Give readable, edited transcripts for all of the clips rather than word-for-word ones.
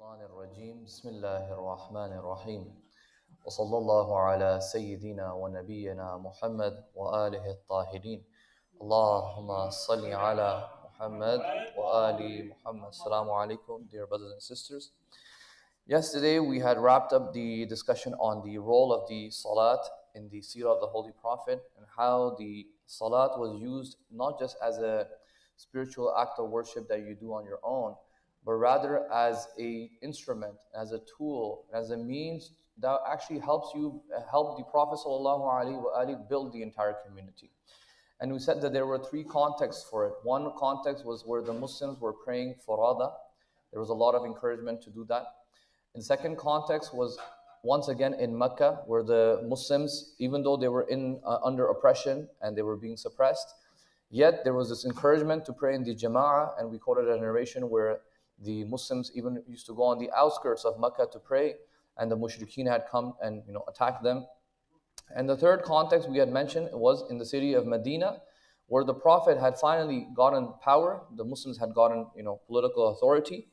الشيطان الرجيم بسم الله الرحمن الرحيم وصلى الله على سيدنا ونبينا محمد وآله الطاهرين اللهم صل على Muhammad wa ali Muhammad. Assalamu alaikum, dear brothers and sisters. Yesterday we had wrapped up the discussion on the role of the salat in the seerah of the Holy Prophet and how the salat was used not just as a spiritual act of worship that you do on your own, but rather as a instrument, as a tool, as a means that actually helps you help the Prophet ﷺ build the entire community. And we said that there were three contexts for it. One context was where the Muslims were praying farada. There was a lot of encouragement to do that. And the second context was once again in Mecca, where the Muslims, even though they were under oppression and they were being suppressed, yet there was this encouragement to pray in the Jama'ah, and we quoted a narration where the Muslims even used to go on the outskirts of Mecca to pray, and the mushrikeen had come and attacked them. And the third context we had mentioned was in the city of Medina, where the Prophet had finally gotten power, the Muslims had gotten political authority.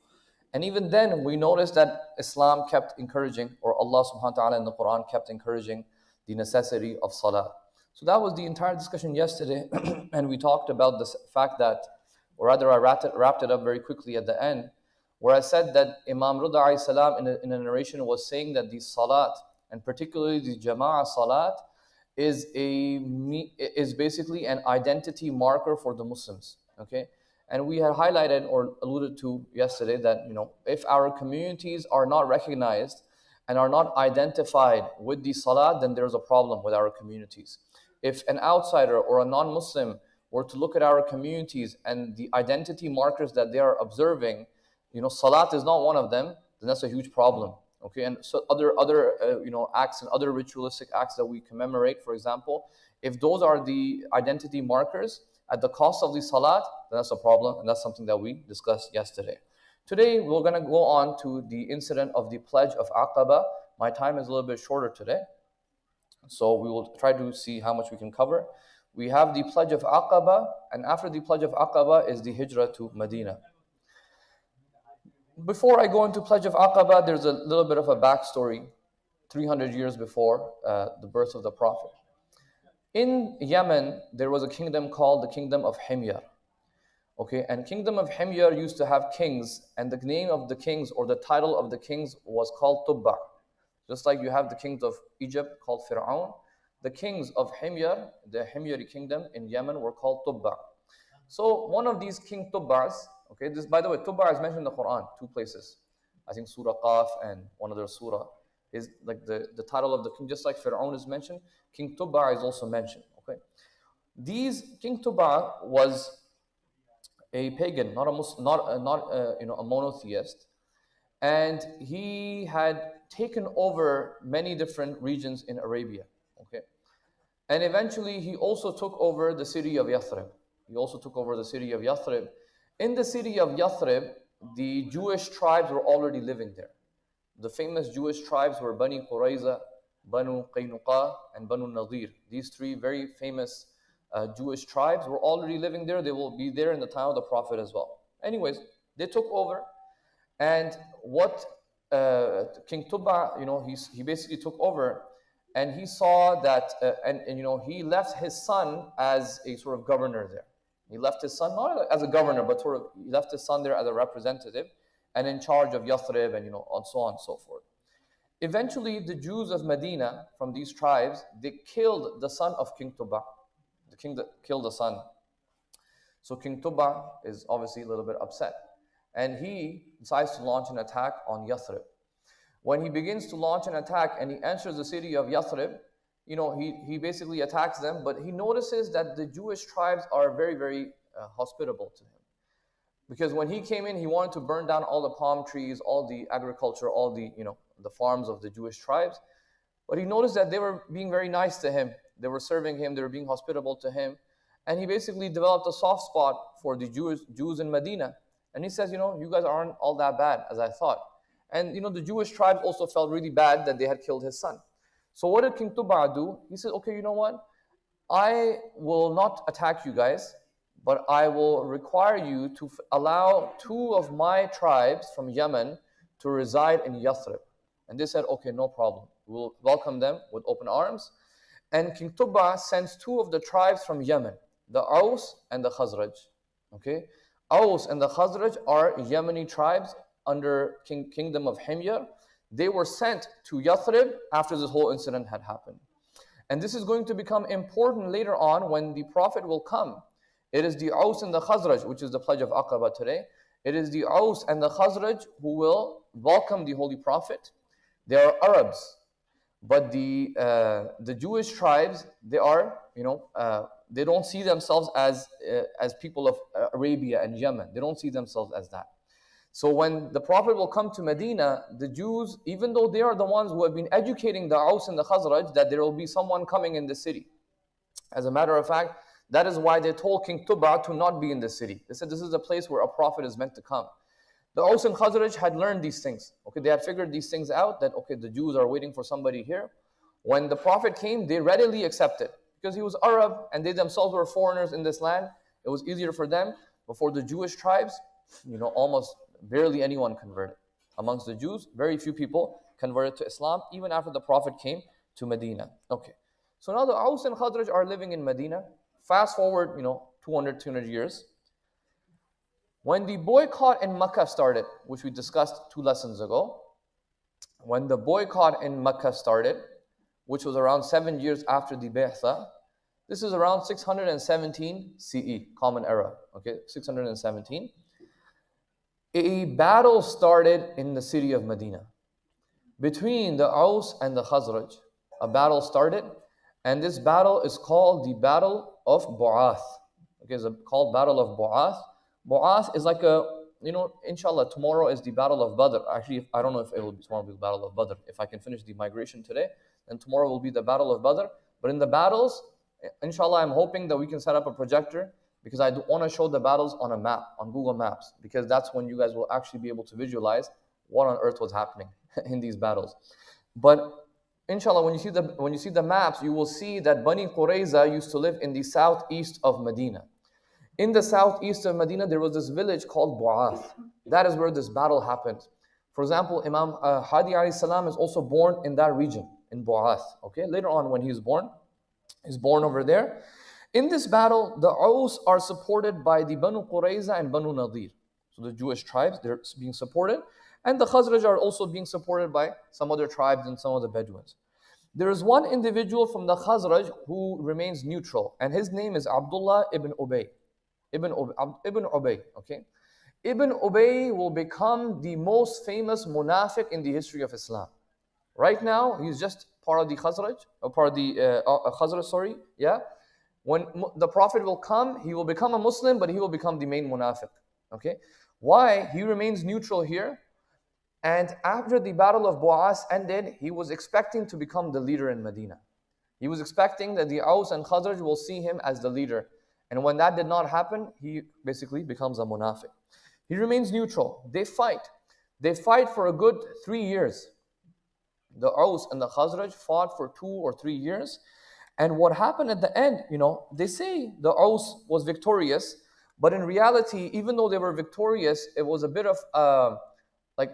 And even then we noticed that Islam kept encouraging, or Allah subhanahu wa ta'ala in the Quran kept encouraging the necessity of salah. So that was the entire discussion yesterday. And we talked about the fact that, or rather I wrapped it up very quickly at the end, where I said that Imam Rida alayhi salam in a narration was saying that the salat, and particularly the Jama'ah salat, is basically an identity marker for the Muslims. Okay, and we had highlighted or alluded to yesterday that if our communities are not recognized and are not identified with the salat, then there's a problem with our communities. If an outsider or a non-Muslim were to look at our communities and the identity markers that they are observing, salat is not one of them, then that's a huge problem. Okay, and so other acts and other ritualistic acts that we commemorate, for example, if those are the identity markers at the cost of the salat, then that's a problem, and that's something that we discussed yesterday. Today we're going to go on to the incident of the pledge of Aqabah. My time is a little bit shorter today, so we will try to see how much we can cover. We have the pledge of Aqabah, and after the pledge of Aqabah is the hijrah to Medina. Before I go into Pledge of Aqabah, there's a little bit of a backstory 300 years before the birth of the Prophet. In Yemen, there was a kingdom called the Kingdom of Himyar. Okay, and Kingdom of Himyar used to have kings, and the name of the kings or the title of the kings was called Tubba. Just like you have the kings of Egypt called Fir'aun, the kings of Himyar, the Himyari kingdom in Yemen, were called Tubba. So one of these King Tubbas, okay, this, by the way, Tubba is mentioned in the Quran, 2 places. I think Surah Qaf and one other surah is like the title of the king, just like Fir'aun is mentioned, King Tubba is also mentioned, okay. King Tubba was a pagan, not a monotheist, and he had taken over many different regions in Arabia, okay. And eventually he also took over the city of Yathrib. In the city of Yathrib, the Jewish tribes were already living there. The famous Jewish tribes were Bani Qurayza, Banu Qaynuqa, and Banu Nadir. These 3 very famous Jewish tribes were already living there. They will be there in the time of the Prophet as well. Anyways, they took over, and what King Tubba, he basically took over, and he saw that, he left his son as a sort of governor there. He left his son not as a governor, but he left his son there as a representative and in charge of Yathrib and and so on and so forth. Eventually, the Jews of Medina from these tribes, they killed the son of King Tubba, the king that killed the son. So King Tubba is obviously a little bit upset, and he decides to launch an attack on Yathrib. When he begins to launch an attack and he enters the city of Yathrib, he basically attacks them, but he notices that the Jewish tribes are very, very hospitable to him. Because when he came in, he wanted to burn down all the palm trees, all the agriculture, all the, the farms of the Jewish tribes. But he noticed that they were being very nice to him. They were serving him, they were being hospitable to him. And he basically developed a soft spot for the Jews in Medina. And he says, you guys aren't all that bad as I thought. And the Jewish tribes also felt really bad that they had killed his son. So what did King Tubba do? He said, okay, you know what? I will not attack you guys, but I will require you to allow 2 of my tribes from Yemen to reside in Yathrib. And they said, okay, no problem. We'll welcome them with open arms. And King Tubba sends two of the tribes from Yemen, the Aus and the Khazraj. Okay, Aus and the Khazraj are Yemeni tribes under Kingdom of Himyar. They were sent to Yathrib after this whole incident had happened. And this is going to become important later on when the Prophet will come. It is the Aus and the Khazraj, which is the pledge of Aqabah today. It is the Aus and the Khazraj who will welcome the Holy Prophet. They are Arabs, but the Jewish tribes, they are, they don't see themselves as people of Arabia and Yemen. They don't see themselves as that. So when the Prophet will come to Medina, the Jews, even though they are the ones who have been educating the Aus and the Khazraj that there will be someone coming in the city. As a matter of fact, that is why they told King Tubba to not be in the city. They said this is a place where a prophet is meant to come. The Aus and Khazraj had learned these things. Okay, they had figured these things out that, okay, the Jews are waiting for somebody here. When the Prophet came, they readily accepted because he was Arab and they themselves were foreigners in this land. It was easier for them. But for the Jewish tribes, almost barely anyone converted. Amongst the Jews, very few people converted to Islam even after the Prophet came to Medina. Okay, so now the Aus and Khazraj are living in Medina. Fast forward, 200 years. When the boycott in Mecca started, which we discussed 2 lessons ago, when the boycott in Mecca started, which was around 7 years after the Bi'tha, this is around 617 CE, Common Era, okay, 617. A battle started in the city of Medina between the Aus and the Khazraj. A battle started, and this battle is called the Battle of Ba'ath. Okay, it's called Battle of Ba'ath. Ba'ath is like inshallah, tomorrow is the Battle of Badr. Actually, I don't know if it will be tomorrow, will be the Battle of Badr. If I can finish the migration today, then tomorrow will be the Battle of Badr. But in the battles, inshallah, I'm hoping that we can set up a projector because I want to show the battles on a map, on Google Maps, because that's when you guys will actually be able to visualize what on earth was happening in these battles. But inshallah, when you see the maps, you will see that Bani Qurayza used to live in the southeast of Medina. In the southeast of Medina, there was this village called Ba'ath. That is where this battle happened. For example, Imam Hadi alayhi salam is also born in that region, in Ba'ath. Okay, later on when he's born over there. In this battle, the Aus are supported by the Banu Qurayza and Banu Nadir. So the Jewish tribes, they're being supported. And the Khazraj are also being supported by some other tribes and some of the Bedouins. There is one individual from the Khazraj who remains neutral, and his name is Abdullah ibn Ubay. Ibn Ubay, okay? Ibn Ubay will become the most famous munafiq in the history of Islam. Right now, he's just part of the Khazraj, or part of the Khazraj, yeah? When the Prophet will come, he will become a Muslim, but he will become the main munafiq, okay? Why? He remains neutral here. And after the Battle of Bu'as ended, he was expecting to become the leader in Medina. He was expecting that the Aus and Khazraj will see him as the leader. And when that did not happen, he basically becomes a munafiq. He remains neutral. They fight. They fight for a good 3 years. The Aus and the Khazraj fought for 2 or 3 years. And what happened at the end, they say the Aus was victorious, but in reality, even though they were victorious, it was a bit of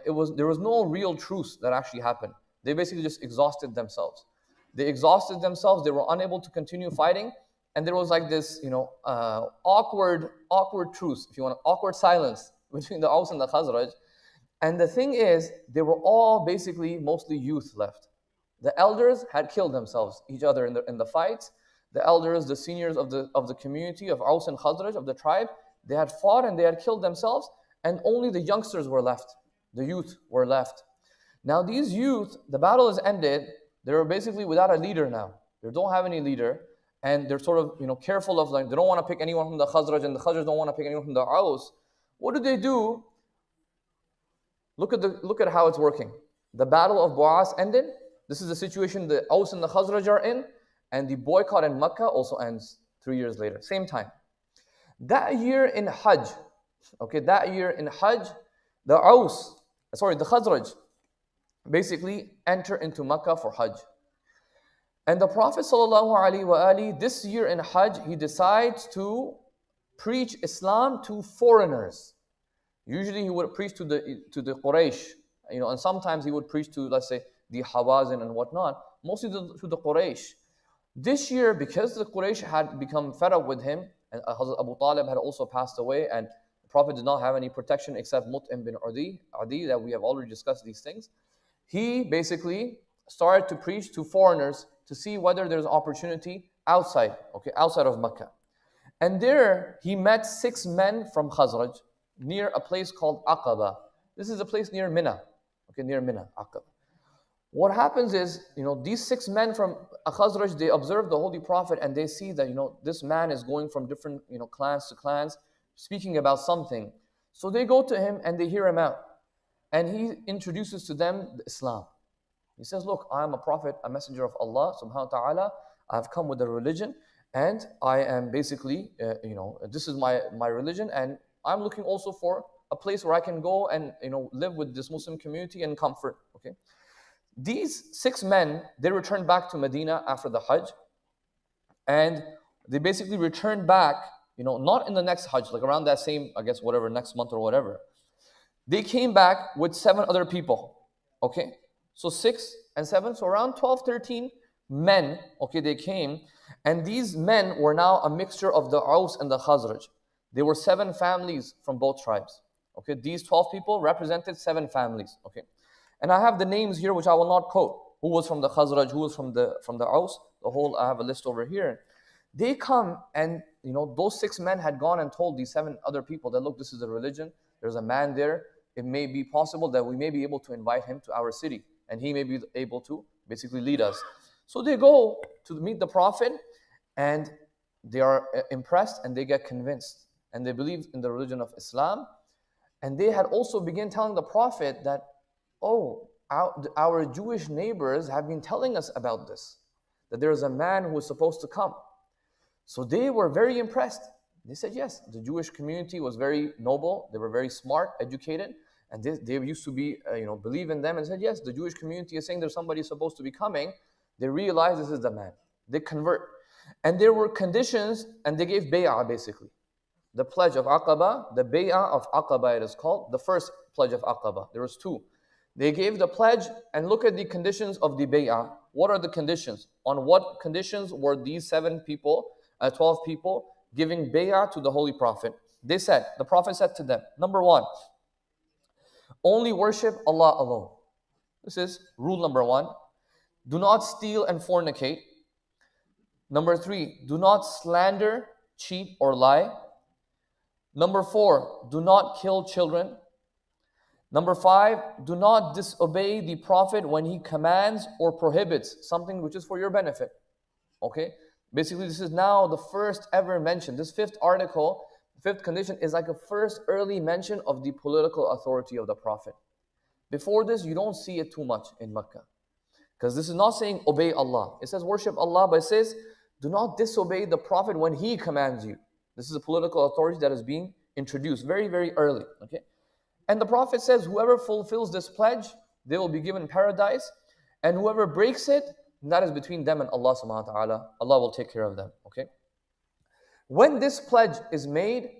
there was no real truce that actually happened. They basically just exhausted themselves. They exhausted themselves. They were unable to continue fighting, and there was like this, awkward truce, if you want, awkward silence between the Aus and the Khazraj. And the thing is, they were all basically mostly youth left. The elders had killed themselves, each other in the fights. The elders, the seniors of the community of Aus and Khazraj, of the tribe, they had fought and they had killed themselves, and only the youngsters were left. The youth were left. Now these youth, the battle is ended, they're basically without a leader now. They don't have any leader, and they're sort of careful of, like, they don't want to pick anyone from the Khazraj, and the Khazraj don't want to pick anyone from the Aus. What do? Look at how it's working. The battle of Bu'as ended. This is the situation the Aus and the Khazraj are in, and the boycott in Mecca also ends 3 years later, same time. That year in Hajj, the Khazraj basically enter into Mecca for Hajj. And the Prophet ﷺ, this year in Hajj, he decides to preach Islam to foreigners. Usually he would preach to the Quraysh, And sometimes he would preach to, let's say, the Hawazin and whatnot, mostly to the Quraysh. This year, because the Quraysh had become fed up with him, and Hazrat Abu Talib had also passed away, and the Prophet did not have any protection except Mut'im bin Adi, that we have already discussed these things. He basically started to preach to foreigners to see whether there's opportunity outside of Mecca. And there he met 6 men from Khazraj near a place called Aqabah. This is a place near Mina, near Mina, Aqabah. What happens is, these 6 men from Khazraj, they observe the Holy Prophet and they see that, this man is going from different, clans to clans, speaking about something. So they go to him and they hear him out. And he introduces to them Islam. He says, look, I am a prophet, a messenger of Allah subhanahu wa ta'ala. I have come with a religion and I am basically, this is my religion, and I'm looking also for a place where I can go and, live with this Muslim community in comfort, okay? These 6 men, they returned back to Medina after the Hajj, and they basically returned back, not in the next Hajj, like around that same, I guess, whatever, next month or whatever. They came back with 7 other people, okay? So 6 and 7, so around 12, 13 men, okay, they came, and these men were now a mixture of the Aus and the Khazraj. They were 7 families from both tribes, okay? These 12 people represented 7 families, okay? And I have the names here, which I will not quote. Who was from the Khazraj, who was from the Aus, I have a list over here. They come and, those 6 men had gone and told these 7 other people that, look, this is a religion. There's a man there. It may be possible that we may be able to invite him to our city, and he may be able to basically lead us. So they go to meet the Prophet, and they are impressed, and they get convinced, and they believe in the religion of Islam. And they had also begun telling the Prophet that, oh, our Jewish neighbors have been telling us about this, that there is a man who is supposed to come. So they were very impressed. They said, yes, the Jewish community was very noble. They were very smart, educated, and they used to be, believe in them, and said, yes, the Jewish community is saying there's somebody supposed to be coming. They realized this is the man. They convert. And there were conditions, and they gave bay'ah basically. The pledge of Aqabah, the bay'ah of Aqabah it is called, the first pledge of Aqabah. There was 2. They gave the pledge, and look at the conditions of the bay'ah. What are the conditions? On what conditions were these 12 people giving bay'ah to the Holy Prophet? The Prophet said to them, number 1, only worship Allah alone. This is rule number 1. Do not steal and fornicate. Number 3, do not slander, cheat, or lie. Number 4, do not kill children. Number 5, do not disobey the Prophet when he commands or prohibits something which is for your benefit. Okay? Basically, this is now the first ever mention. This 5th article, 5th condition, is like a first early mention of the political authority of the Prophet. Before this, you don't see it too much in Mecca. Because this is not saying obey Allah. It says worship Allah, but it says do not disobey the Prophet when he commands you. This is a political authority that is being introduced very, very early. Okay? And the Prophet says, whoever fulfills this pledge, they will be given paradise. And whoever breaks it, that is between them and Allah subhanahu wa ta'ala. Allah will take care of them. Okay? When this pledge is made,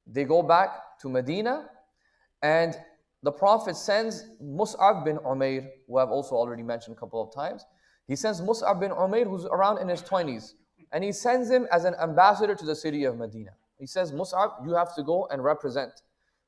they go back to Medina, and the Prophet sends Mus'ab bin Umair, who I've also already mentioned a couple of times. He sends Mus'ab bin Umair, who's around in his 20s, and he sends him as an ambassador to the city of Medina. He says, Mus'ab, you have to go and represent.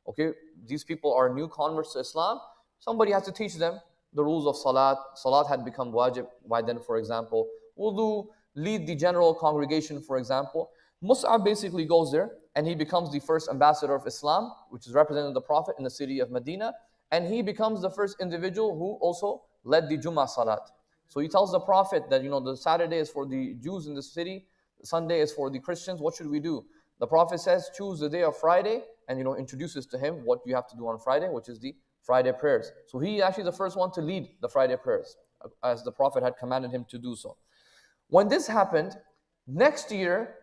Okay, these people are new converts to Islam. Somebody has to teach them the rules of Salat. Salat had become wajib by then, for example. Wudu, lead the general congregation, for example. Mus'ab basically goes there, and he becomes the first ambassador of Islam, which is representing the Prophet in the city of Medina. And he becomes the first individual who also led the Jummah Salat. So he tells the Prophet that, the Saturday is for the Jews in the city, Sunday is for the Christians. What should we do? The Prophet says, choose the day of Friday, and introduces to him what you have to do on Friday, which is the Friday prayers. So he actually the first one to lead the Friday prayers, as the Prophet had commanded him to do so. When this happened, next year,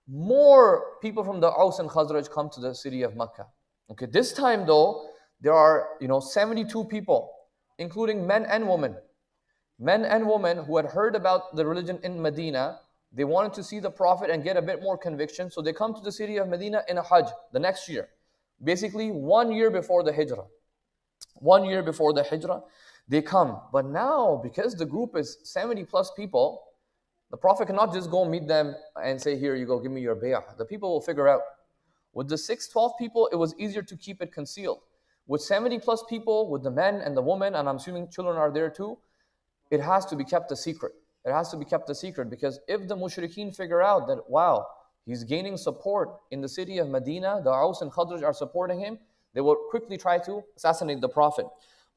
more people from the Aus and Khazraj come to the city of Mecca. Okay, this time though, there are 72 people, including men and women. Men and women who had heard about the religion in Medina. They wanted to see the Prophet and get a bit more conviction, so they come to the city of Medina in a Hajj the next year. Basically, 1 year before the Hijrah. 1 year before the hijrah, they come. But now, because the group is 70 plus people, the Prophet cannot just go meet them and say, here you go, give me your bay'ah. The people will figure out. With the 12 people, it was easier to keep it concealed. With 70 plus people, with the men and the women, and I'm assuming children are there too, it has to be kept a secret. It has to be kept a secret, because if the mushrikeen figure out that, wow, he's gaining support in the city of Medina, the Aus and Khadraj are supporting him, they will quickly try to assassinate the Prophet.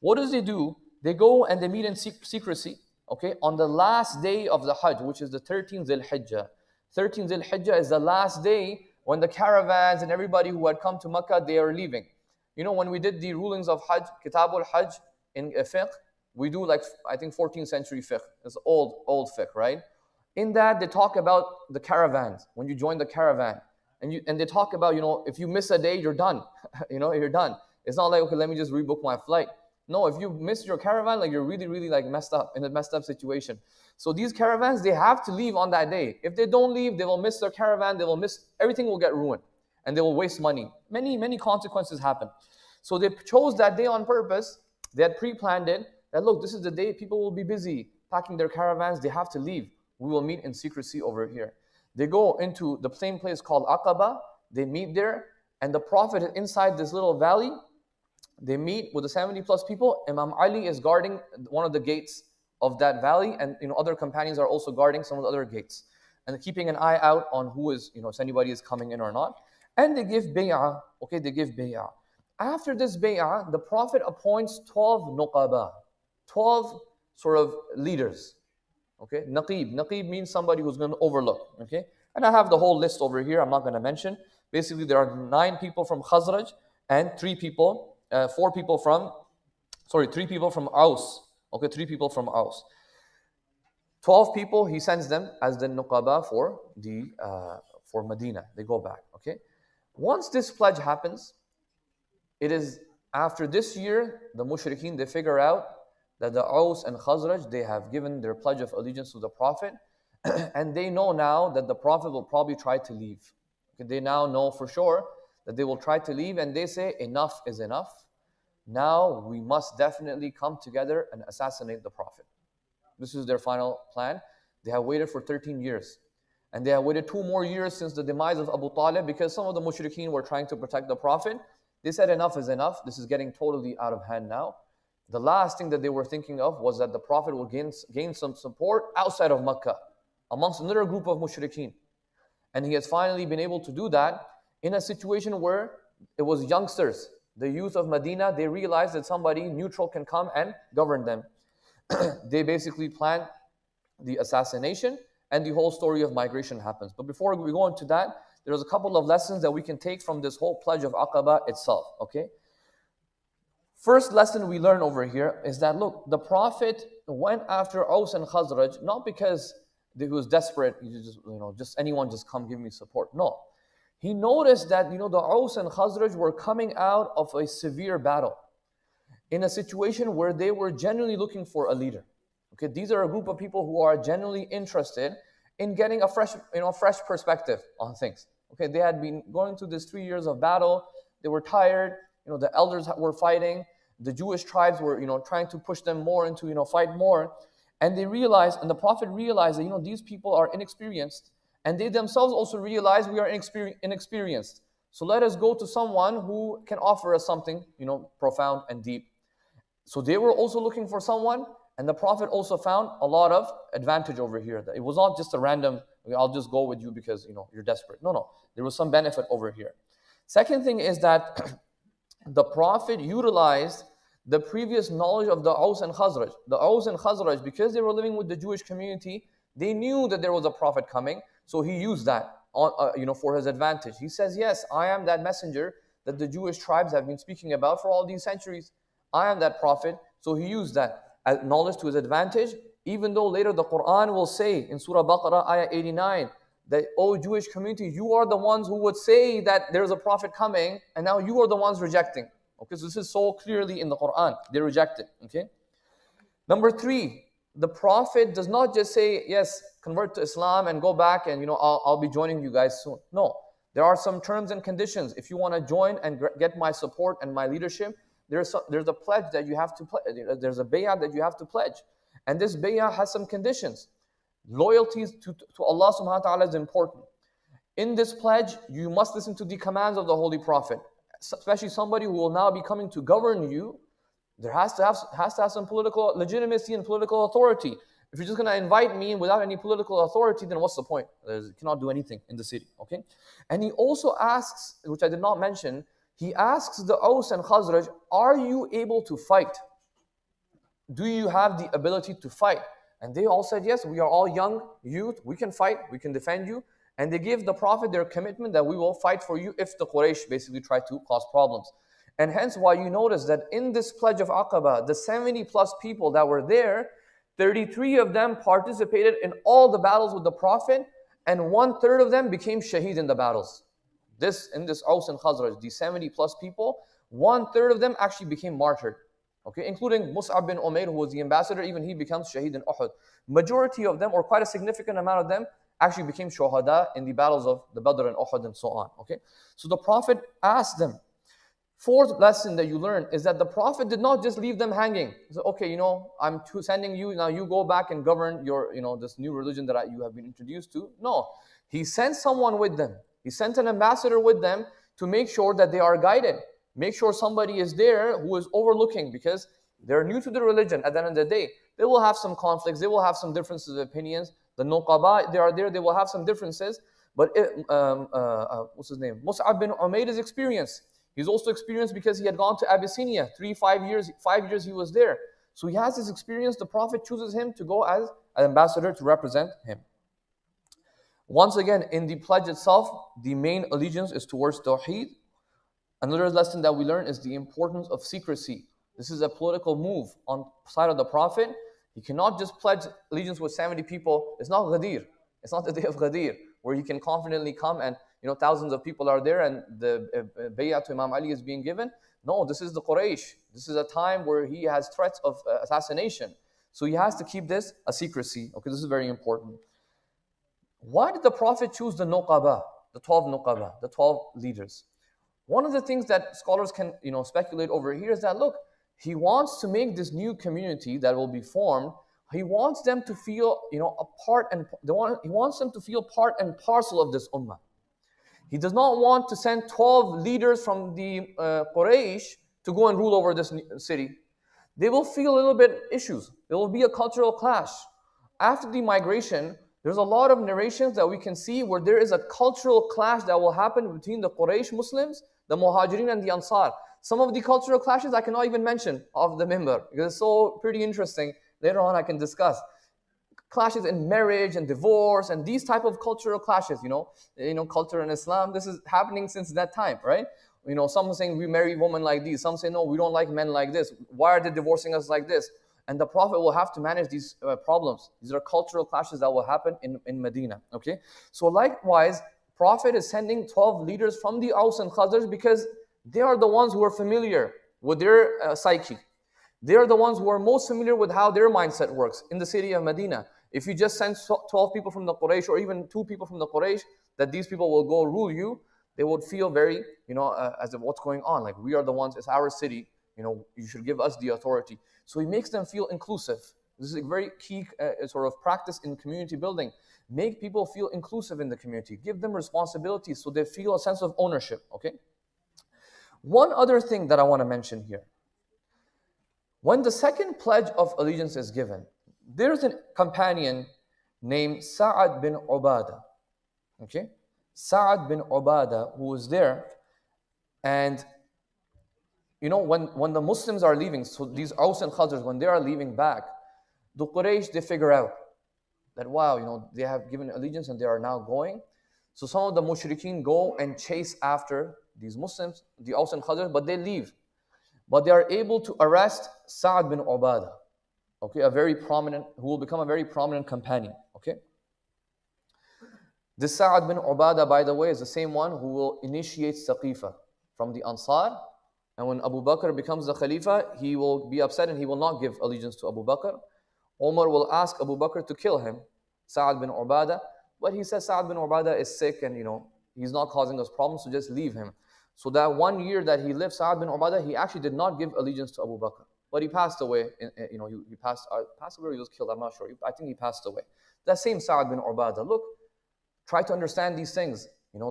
What does they do? They go and they meet in secrecy, okay, on the last day of the Hajj, which is the 13th Dhul Hijjah. 13th Dhul Hijjah is the last day when the caravans and everybody who had come to Makkah, they are leaving. You know, when we did the rulings of Hajj, Kitabul Hajj in fiqh, we do like, I think 14th century fiqh. It's old fiqh, right? In that, they talk about the caravans, when you join the caravan. And they talk about, you know, if you miss a day, you're done. You know, you're done. It's not like, okay, let me just rebook my flight. No, if you miss your caravan, like you're really, really like messed up, in a messed up situation. So these caravans, they have to leave on that day. If they don't leave, they will miss their caravan, everything will get ruined. And they will waste money. Many consequences happen. So they chose that day on purpose. They had pre-planned it, that look, this is the day people will be busy packing their caravans, they have to leave. We will meet in secrecy over here. They go into the same place called Aqabah, they meet there, and the Prophet is inside this little valley. They meet with the 70 plus people. Imam Ali is guarding one of the gates of that valley, and other companions are also guarding some of the other gates and keeping an eye out on who is, if anybody is coming in or not. And they give bay'ah, okay, they give bay'ah. After this bay'ah, the Prophet appoints 12 nuqaba, 12 sort of leaders. Okay, Naqib means somebody who's going to overlook. Okay, and I have the whole list over here. I'm not going to mention. Basically, there are 9 people from Khazraj and 3 people from Aus. Okay, 3 people from Aus. 12 people, he sends them as the nuqaba for Medina. They go back. Okay, once this pledge happens, it is after this year, the mushrikeen, they figure out that the Aus and Khazraj, they have given their pledge of allegiance to the Prophet, and they know now that the Prophet will probably try to leave. Okay, they now know for sure that they will try to leave, and they say, enough is enough. Now we must definitely come together and assassinate the Prophet. This is their final plan. They have waited for 13 years. And they have waited 2 more years since the demise of Abu Talib, because some of the mushrikeen were trying to protect the Prophet. They said enough is enough. This is getting totally out of hand now. The last thing that they were thinking of was that the Prophet will gain some support outside of Makkah, amongst another group of mushrikeen. And he has finally been able to do that in a situation where it was youngsters, the youth of Medina. They realized that somebody neutral can come and govern them. They basically plan the assassination, and the whole story of migration happens. But before we go into that, there's a couple of lessons that we can take from this whole pledge of Aqabah itself. Okay. First lesson we learn over here is that, look, the Prophet went after Aus and Khazraj not because he was desperate, just anyone just come give me support. No. He noticed that, the Aus and Khazraj were coming out of a severe battle in a situation where they were genuinely looking for a leader. Okay, these are a group of people who are genuinely interested in getting a fresh perspective on things. Okay, they had been going through this 3 years of battle. They were tired. The elders were fighting. The Jewish tribes were, trying to push them more into, fight more. And they realized, and the Prophet realized that, these people are inexperienced. And they themselves also realized we are inexperienced. So let us go to someone who can offer us something, profound and deep. So they were also looking for someone, and the Prophet also found a lot of advantage over here. That it was not just a random, I'll just go with you because, you're desperate. No. There was some benefit over here. Second thing is that the Prophet utilized the previous knowledge of the Aus and Khazraj. The Aus and Khazraj, because they were living with the Jewish community, they knew that there was a Prophet coming, so he used that for his advantage. He says, yes, I am that messenger that the Jewish tribes have been speaking about for all these centuries. I am that Prophet, so he used that knowledge to his advantage, even though later the Quran will say in Surah Baqarah, ayah 89, that, oh Jewish community, you are the ones who would say that there's a Prophet coming, and now you are the ones rejecting. Okay, so this is so clearly in the Quran. They reject it. Okay. Number 3, the Prophet does not just say, yes, convert to Islam and go back and I'll be joining you guys soon. No, there are some terms and conditions. If you want to join and get my support and my leadership, there's a pledge that you have to there's a bay'ah that you have to pledge. And this bay'ah has some conditions. Loyalty to Allah subhanahu wa ta'ala is important. In this pledge, you must listen to the commands of the Holy Prophet, especially somebody who will now be coming to govern you. There has to have some political legitimacy and political authority. If you're just going to invite me without any political authority, then what's the point? You cannot do anything in the city, okay? And he also asks, which I did not mention, he asks the Aus and Khazraj, are you able to fight? Do you have the ability to fight? And they all said, yes, we are all young youth, we can fight, we can defend you. And they gave the Prophet their commitment that we will fight for you if the Quraysh basically try to cause problems. And hence why you notice that in this pledge of Aqabah, the 70 plus people that were there, 33 of them participated in all the battles with the Prophet, and 1/3 of them became shaheed in the battles. In this Aus and Khazraj, these 70 plus people, 1/3 of them actually became martyred. Okay, including Mus'ab bin Umair, who was the ambassador, even he becomes shaheed in Uhud. Majority of them, or quite a significant amount of them, actually became shuhada in the battles of the Badr and Uhud and so on. Okay, so the Prophet asked them. Fourth lesson that you learn is that the Prophet did not just leave them hanging. He said, okay, I'm sending you, now you go back and govern your, this new religion that you have been introduced to. No, he sent someone with them. He sent an ambassador with them to make sure that they are guided. Make sure somebody is there who is overlooking, because they're new to the religion. At the end of the day, they will have some conflicts. They will have some differences of opinions. The Nuqaba, they are there. They will have some differences. But what's his name? Mus'ab bin Umair is experienced. He's also experienced because he had gone to Abyssinia 5 years he was there. So he has this experience. The Prophet chooses him to go as an ambassador to represent him. Once again, in the pledge itself, the main allegiance is towards Tawheed. Another lesson that we learn is the importance of secrecy. This is a political move on the side of the Prophet. He cannot just pledge allegiance with 70 people. It's not Ghadir. It's not the day of Ghadir, where he can confidently come and thousands of people are there and the bay'ah to Imam Ali is being given. No, this is the Quraysh. This is a time where he has threats of assassination. So he has to keep this a secrecy. Okay, this is very important. Why did the Prophet choose the Nuqaba, the 12 Nuqaba, the 12 leaders? One of the things that scholars can speculate over here is that, look, he wants to make this new community that will be formed. He wants them to feel a part, and he wants them to feel part and parcel of this ummah. He does not want to send 12 leaders from the Quraysh to go and rule over this city. They will feel a little bit issues. There will be a cultural clash. After the migration, there's a lot of narrations that we can see where there is a cultural clash that will happen between the Quraysh Muslims, the Muhajirin and the Ansar. Some of the cultural clashes I cannot even mention off the minbar because it's so pretty interesting. Later on I can discuss. Clashes in marriage and divorce and these type of cultural clashes, culture in Islam, this is happening since that time, right? Some saying we marry women like these. Some say, no, we don't like men like this. Why are they divorcing us like this? And the Prophet will have to manage these problems. These are cultural clashes that will happen in Medina, okay? So likewise, Prophet is sending 12 leaders from the Aus and Khazraj because they are the ones who are familiar with their psyche. They are the ones who are most familiar with how their mindset works in the city of Medina. If you just send 12 people from the Quraysh or even 2 people from the Quraysh, that these people will go rule you, they would feel very, as if what's going on? Like, we are the ones, it's our city, you should give us the authority. So he makes them feel inclusive. This is a very key sort of practice in community building. Make people feel inclusive in the community. Give them responsibilities so they feel a sense of ownership, okay? One other thing that I want to mention here. When the second pledge of allegiance is given, there's a companion named Sa'ad bin Ubadah. Okay? Sa'ad bin Ubadah, who was there. And, when the Muslims are leaving, so these Aus and Khazraj, when they are leaving back, the Quraysh, they figure out that, wow, they have given allegiance and they are now going. So some of the mushrikeen go and chase after these Muslims, the Aus and Khazraj, but they leave. But they are able to arrest Sa'ad bin Ubadah. Okay, who will become a very prominent companion. Okay, this Sa'ad bin Ubadah, by the way, is the same one who will initiate Saqifa from the Ansar. And when Abu Bakr becomes the Khalifa, he will be upset and he will not give allegiance to Abu Bakr. Umar will ask Abu Bakr to kill him, Sa'ad bin Ubadah, but he says Sa'ad bin Ubadah is sick and he's not causing us problems, so just leave him. So that 1 year that he lived, Sa'ad bin Ubadah, he actually did not give allegiance to Abu Bakr. But he passed away. He passed away or he was killed, I'm not sure. I think he passed away. That same Sa'ad bin Ubadah, look, try to understand these things.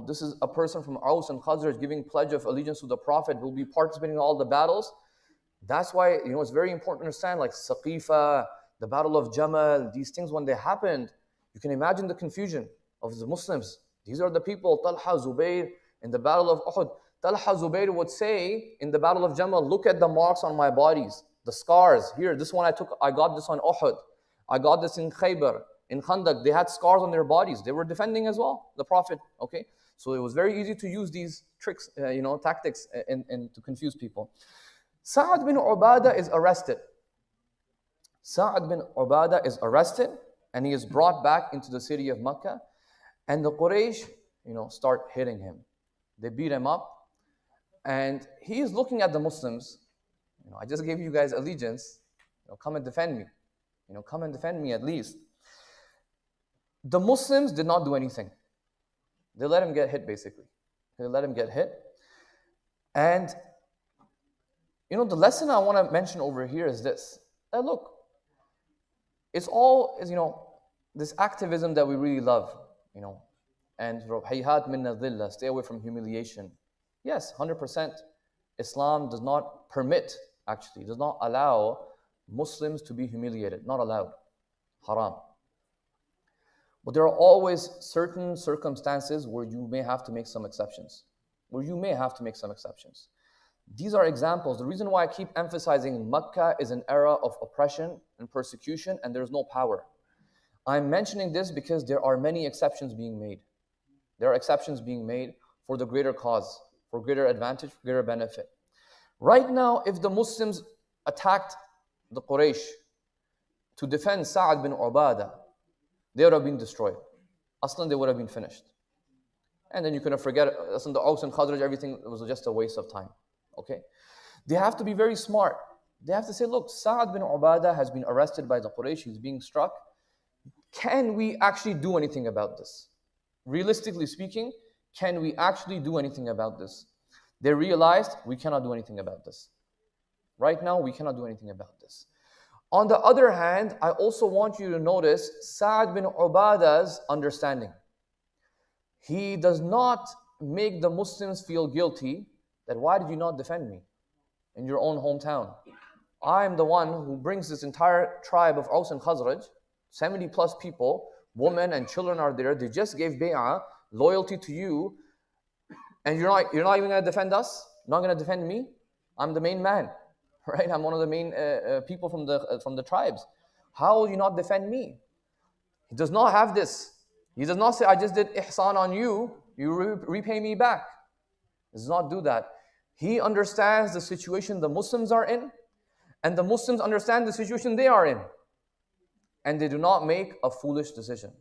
This is a person from Aus and Khazraj giving pledge of allegiance to the Prophet, will be participating in all the battles. That's why, it's very important to understand, like Saqifa, the Battle of Jamal, these things, when they happened, you can imagine the confusion of the Muslims. These are the people, Talha, Zubayr, in the Battle of Uhud. Talha, Zubayr would say in the Battle of Jamal, look at the marks on my bodies, the scars. Here, this one I got this on Uhud. I got this in Khaybar, in Khandaq. They had scars on their bodies. They were defending as well, the Prophet, okay? So it was very easy to use these tricks, tactics and to confuse people. Sa'ad bin Ubadah is arrested. Sa'ad bin Ubadah is arrested and he is brought back into the city of Mecca, and the Quraysh, start hitting him. They beat him up, and he is looking at the Muslims. I just gave you guys allegiance. Come and defend me. Come and defend me at least. The Muslims did not do anything. They let him get hit, basically. They let him get hit. And, the lesson I want to mention over here is this. Look, it's all, this activism that we really love, and hayhat minna dhillah, stay away from humiliation. Yes, 100%. Islam does not permit, actually, does not allow Muslims to be humiliated. Not allowed. Haram. But there are always certain circumstances where you may have to make some exceptions. These are examples. The reason why I keep emphasizing Mecca is an era of oppression and persecution, and there's no power. I'm mentioning this because there are many exceptions being made. There are exceptions being made for the greater cause, for greater advantage, for greater benefit. Right now, if the Muslims attacked the Quraysh to defend Sa'ad bin Ubadah, they would have been destroyed. Aslan, they would have been finished. And then you can forget, Aslan, the Aus and Khazraj, everything was just a waste of time. Okay? They have to be very smart. They have to say, look, Sa'ad bin Ubadah has been arrested by the Quraysh, he's being struck. Can we actually do anything about this? Realistically speaking, can we actually do anything about this? They realized we cannot do anything about this. Right now, we cannot do anything about this. On the other hand, I also want you to notice Sa'ad bin Ubadah's understanding. He does not make the Muslims feel guilty that why did you not defend me in your own hometown? I am the one who brings this entire tribe of Aus and Khazraj, 70 plus people, women and children are there. They just gave bay'ah, loyalty to you, and you're not even going to defend us? Not going to defend me? I'm the main man, right? I'm one of the main people from the tribes. How will you not defend me? He does not have this. He does not say, I just did ihsan on you, you repay me back. He does not do that. He understands the situation the Muslims are in, and the Muslims understand the situation they are in. And they do not make a foolish decision.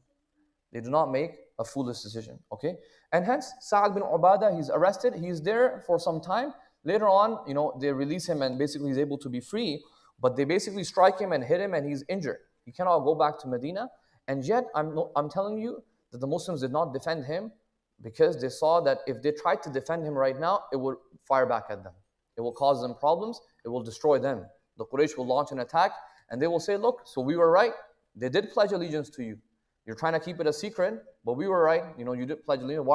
They do not make a foolish decision, okay? And hence, Sa'ad bin Ubadah, he's arrested. He's there for some time. Later on, they release him and basically he's able to be free. But they basically strike him and hit him and he's injured. He cannot go back to Medina. And yet, I'm telling you that the Muslims did not defend him because they saw that if they tried to defend him right now, it would fire back at them. It will cause them problems. It will destroy them. The Quraysh will launch an attack and they will say, look, so we were right. They did pledge allegiance to you. You're trying to keep it a secret, but we were right. You did pledge allegiance.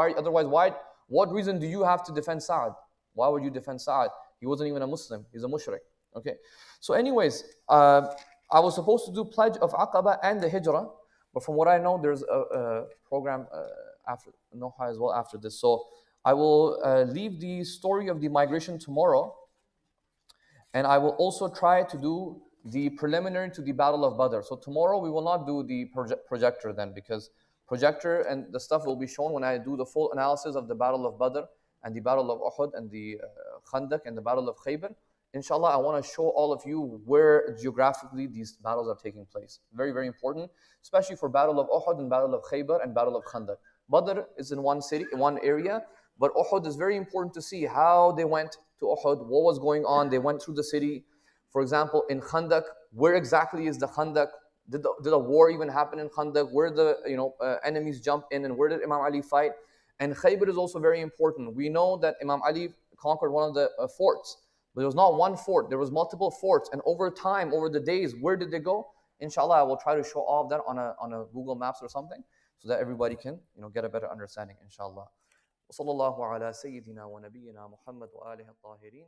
What reason do you have to defend Sa'ad? Why would you defend Sa'ad? He wasn't even a Muslim. He's a mushrik. Okay. So anyways, I was supposed to do pledge of Aqabah and the Hijrah, but from what I know, there's a program after Noha as well after this. So I will leave the story of the migration tomorrow, and I will also try to do the preliminary to the Battle of Badr. So tomorrow we will not do the projector then, because projector and the stuff will be shown when I do the full analysis of the Battle of Badr and the Battle of Uhud and the Khandaq and the Battle of Khaybar. Inshallah, I want to show all of you where geographically these battles are taking place. Very, very important, especially for Battle of Uhud and Battle of Khaybar and Battle of Khandaq. Badr is in one city, in one area, but Uhud is very important to see how they went to Uhud, what was going on. They went through the city. For example, in Khandaq, where exactly is the Khandaq? Did a war even happen in Khandaq? Where the enemies jump in, and where did Imam Ali fight? And Khaybar is also very important. We know that Imam Ali conquered one of the forts, but there was not one fort. There was multiple forts. And over time, over the days, where did they go? Inshallah, I will try to show all of that on a Google Maps or something, so that everybody can get a better understanding, inshallah. وصلى الله على سيدنا ونبينا محمد وآله الطاهرين